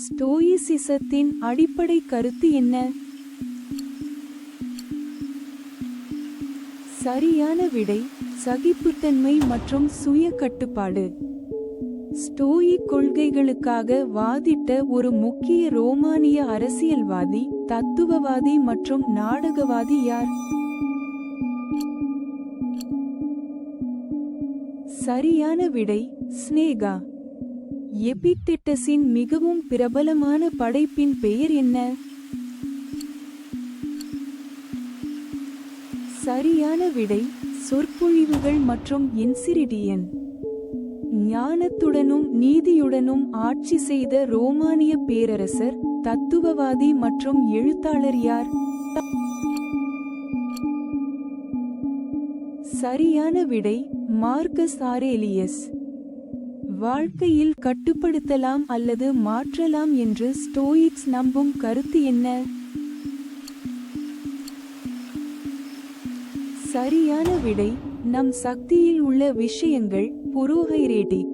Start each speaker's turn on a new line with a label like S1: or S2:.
S1: ஸ்டோயிசிசத்தின் அடிப்படை கருத்து என்ன? சரியான விடை சகிப்புத்தன்மை மற்றும் சுய கட்டுப்பாடு. ஸ்டோயிக் கொள்கைகளுக்காக வாதிட்ட ஒரு முக்கிய ரோமானிய அரசியல்வாதி, தத்துவவாதி மற்றும் நாடகவாதி யார்? சரியான விடை ஸ்னேகா. எபிக்டெட்டஸின் மிகவும் பிரபலமான படைப்பின் பெயர் என்ன? சரியான விடை சொற்பொழிவுகள் மற்றும் என்சிரிடியன். ஞானத்துடனும் நீதியுடனும் ஆட்சி செய்த ரோமானிய பேரரசர், தத்துவவாதி மற்றும் எழுத்தாளர் யார்? சரியான விடை மார்கஸ் ஆரேலியஸ். வாழ்க்கையில் கட்டுப்படுத்தலாம் அல்லது மாற்றலாம் என்று ஸ்டோயிக்ஸ் நம்பும் கருத்து என்ன? சரியான விடை நம் சக்தியில் உள்ள விஷயங்கள் புரோஹைரேட்டிக்.